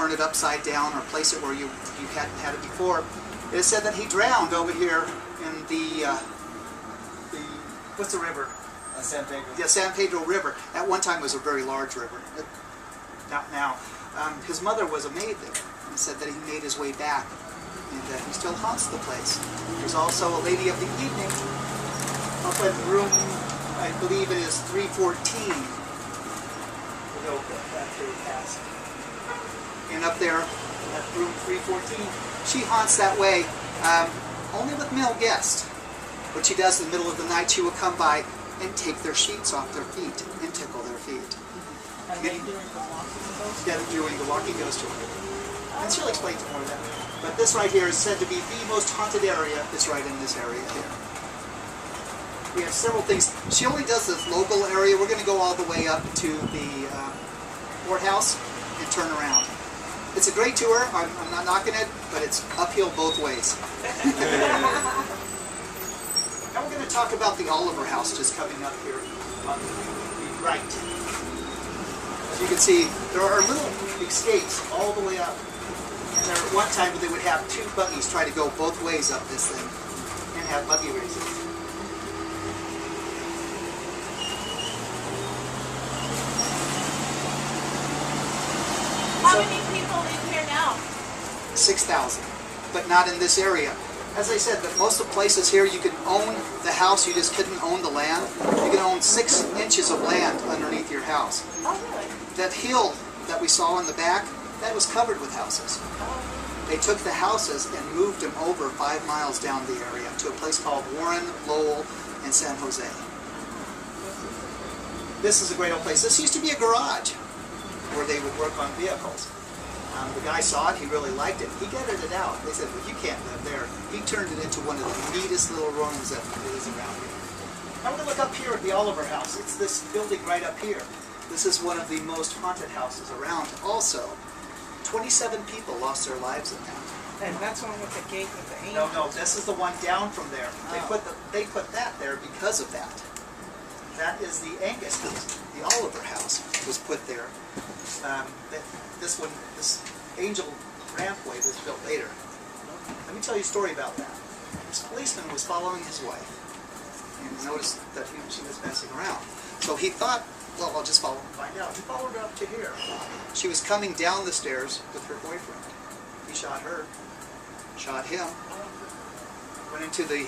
turn it upside down or place it where you hadn't had it before. It is said that he drowned over here in the what's the river? San Pedro. Yeah, San Pedro River. At one time it was a very large river. Not now. His mother was a maid there, and said that he made his way back, and he still haunts the place. There's also a lady of the evening up in room, I believe it is 314. We'll go back there past. And up there at room 314, she haunts that way, only with male guests. What she does in the middle of the night, she will come by and take their sheets off their feet and tickle their feet. And then doing the walking goes? Yeah, doing the walking goes to her. And she'll explain more of that. But this right here is said to be the most haunted area. It's right in this area here. We have several things. She only does this local area. We're going to go all the way up to the courthouse and turn around. It's a great tour. I'm not knocking it, but it's uphill both ways. Now we're going to talk about the Oliver House just coming up here on the right. As you can see, there are little escapes all the way up. And there at one time they would have two buggies try to go both ways up this thing and have buggy races. How many people live here now? 6,000, but not in this area. As I said, that most of the places here you can own the house, you just couldn't own the land. You can own 6 inches of land underneath your house. Oh, really? That hill that we saw in the back, that was covered with houses. They took the houses and moved them over 5 miles down the area to a place called Warren, Lowell, and San Jose. This is a great old place. This used to be a garage where they would work on vehicles. The guy saw it, he really liked it. He gutted it out. They said, well, you can't live there. He turned it into one of the neatest little rooms that is around here. Now we're going to look up here at the Oliver House. It's this building right up here. This is one of the most haunted houses around. Also, 27 people lost their lives in that. And that's one with the gate with the angel. No, this is the one down from there. Oh. They put that there because of that. That is the Angus house. The Oliver House was put there. This angel rampway was built later. Let me tell you a story about that. This policeman was following his wife and noticed that she was messing around. So he thought, well, I'll just follow and find out. He followed her up to here. She was coming down the stairs with her boyfriend. He shot her, shot him, went into the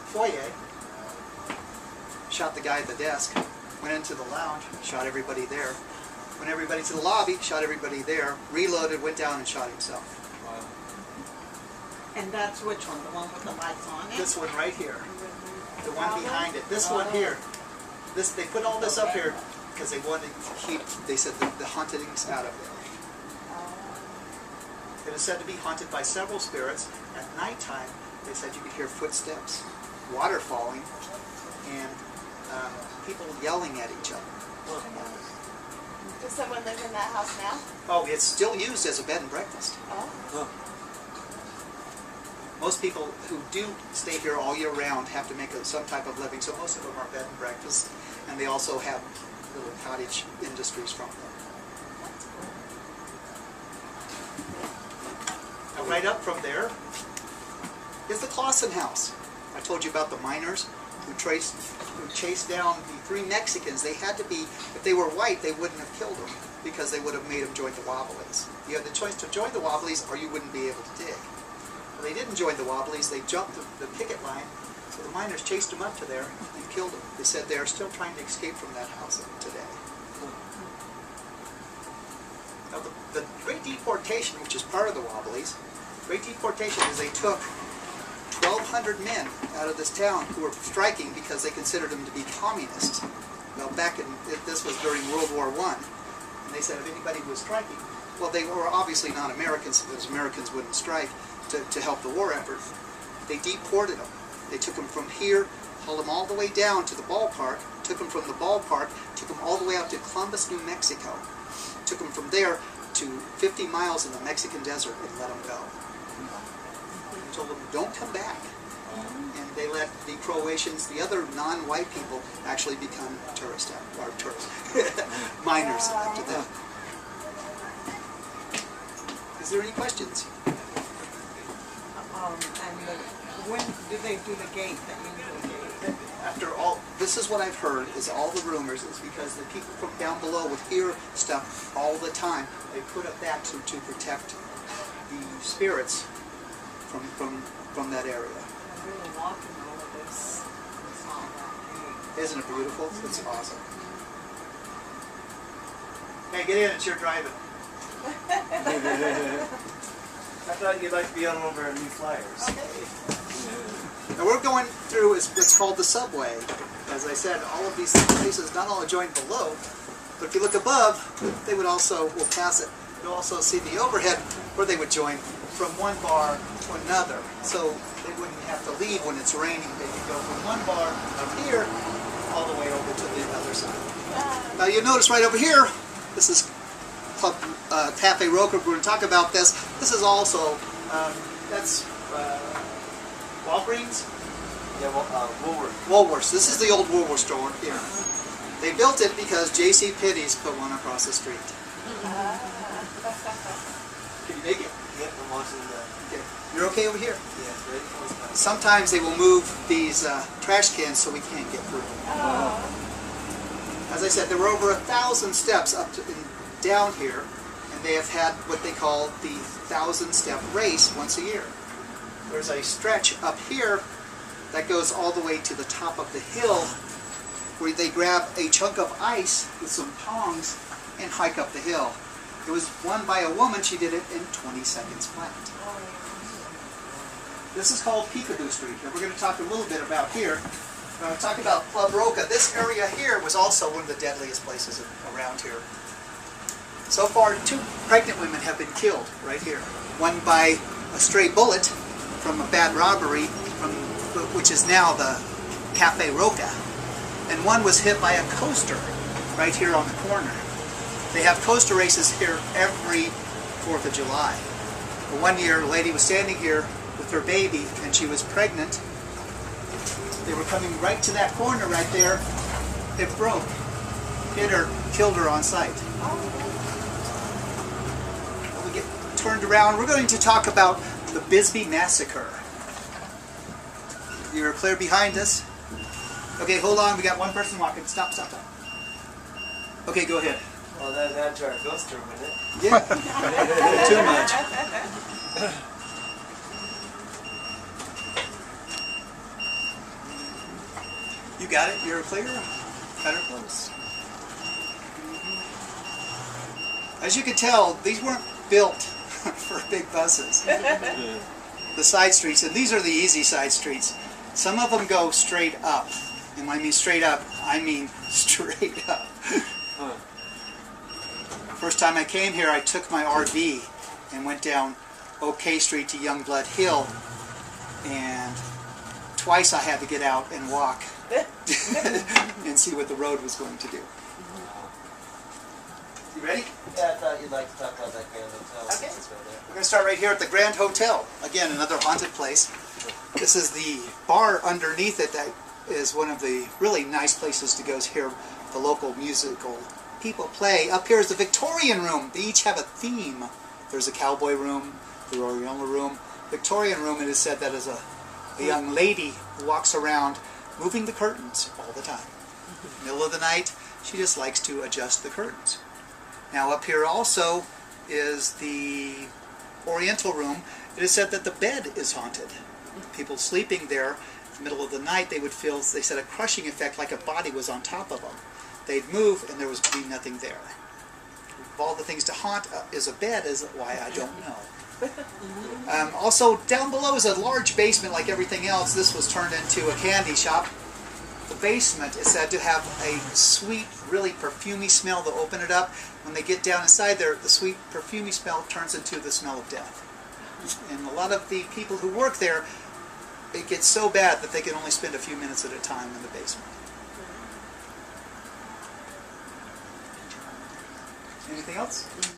foyer, shot the guy at the desk, went into the lounge, shot everybody there. Went everybody to the lobby, shot everybody there, reloaded, went down and shot himself. Wow. And that's which one? The one with the lights on it? This one right here. The one behind it. This one here. They put all this up here because they wanted to keep, they said, the hauntings out of there. It is said to be haunted by several spirits. At nighttime, they said you could hear footsteps, water falling, and people yelling at each other. Does someone live in that house now? Oh, it's still used as a bed and breakfast. Oh. Most people who do stay here all year round have to make some type of living, so most of them are bed and breakfast, and they also have little cottage industries from them. Now, right up from there is the Clausen house. I told you about the miners who chased down the 3 Mexicans. They had to be, if they were white, they wouldn't have killed them because they would have made them join the Wobblies. You had the choice to join the Wobblies or you wouldn't be able to dig. Well, they didn't join the Wobblies. They jumped the picket line, so the miners chased them up to there and killed them. They said they are still trying to escape from that house today. Now, the Great Deportation, which is part of the Wobblies, Great Deportation is they took 1,200 men out of this town who were striking because they considered them to be communists. Well, this was during World War I, and they said if anybody was striking, well, they were obviously not Americans, because Americans wouldn't strike to help the war effort. They deported them. They took them from here, hauled them all the way down to the ballpark, took them from the ballpark, took them all the way out to Columbus, New Mexico, took them from there to 50 miles in the Mexican desert and let them go. Told them, don't come back. And they let the Croatians, the other non-white people, actually become miners after that. Is there any questions? When do they do the gate, the usual gate? After all, this is what I've heard, is all the rumors, is because the people from down below would hear stuff all the time. They put up that to protect the spirits from that area. I'm really walking all of this. It's all that Isn't it beautiful? It's awesome. Hey, get in, it's your driving. I thought you'd like to be on one of our new flyers. Now we're going through what's called the subway. As I said, all of these places not only join below, but if you look above, we'll pass it. You'll also see the overhead where they would join from one bar to another. So they wouldn't have to leave when it's raining. They could go from one bar up here all the way over to the other side. Now you'll notice right over here, this is Club Cafe Roker. We're going to talk about this. This is also, that's Walgreens? Yeah, well, Woolworth. Woolworths. This is the old Woolworth store here. They built it because J.C. Penney's put one across the street. Can you make it? Yep, I'm watching that. Okay. You're okay over here? Yeah, ready for this. Sometimes they will move these trash cans so we can't get through. As I said, there were over 1,000 steps up to, down here, and they have had what they call the 1,000-step race once a year. There's a stretch up here that goes all the way to the top of the hill where they grab a chunk of ice with some tongs and hike up the hill. It was won by a woman. She did it in 20 seconds flat. This is called Peekaboo Street, and we're going to talk a little bit about here. We're going to talk about Club Roca. This area here was also one of the deadliest places around here. So far, 2 pregnant women have been killed right here. One by a stray bullet from a bad robbery, which is now the Cafe Roca. And one was hit by a coaster right here on the corner. They have coaster races here every 4th of July. But one year, a lady was standing here with her baby, and she was pregnant. They were coming right to that corner right there. It broke, hit her, killed her on sight. When we get turned around, we're going to talk about the Bisbee Massacre. You're clear behind us? Okay, hold on. We got one person walking. Stop, stop, stop. Okay, go ahead. Well, that's our ghost tour, wouldn't it? Yeah. Too much. You got it? You're clear? Cut her close. As you can tell, these weren't built for big buses. The side streets, and these are the easy side streets. Some of them go straight up. And when I mean straight up, I mean straight up. First time I came here, I took my RV and went down OK Street to Youngblood Hill, and twice I had to get out and walk and see what the road was going to do. You ready? Yeah, I thought you'd like to talk about that Grand Hotel. Okay. Let's go there. We're going to start right here at the Grand Hotel. Again, another haunted place. This is the bar underneath it that is one of the really nice places to go hear the local musical people play. Up here is the Victorian room. They each have a theme. There's a cowboy room, the Oriental room. Victorian room, it is said that is a young lady who walks around moving the curtains all the time. Middle of the night, she just likes to adjust the curtains. Now up here also is the Oriental room. It is said that the bed is haunted. People sleeping there in the middle of the night, they would feel, they said, a crushing effect like a body was on top of them. They'd move and there would be nothing there. Of all the things to haunt is a bed, is why I don't know. Also down below is a large basement like everything else. This was turned into a candy shop. The basement is said to have a sweet, really perfumey smell. They'll open it up. When they get down inside there, the sweet, perfumey smell turns into the smell of death. And a lot of the people who work there, it gets so bad that they can only spend a few minutes at a time in the basement. Anything else?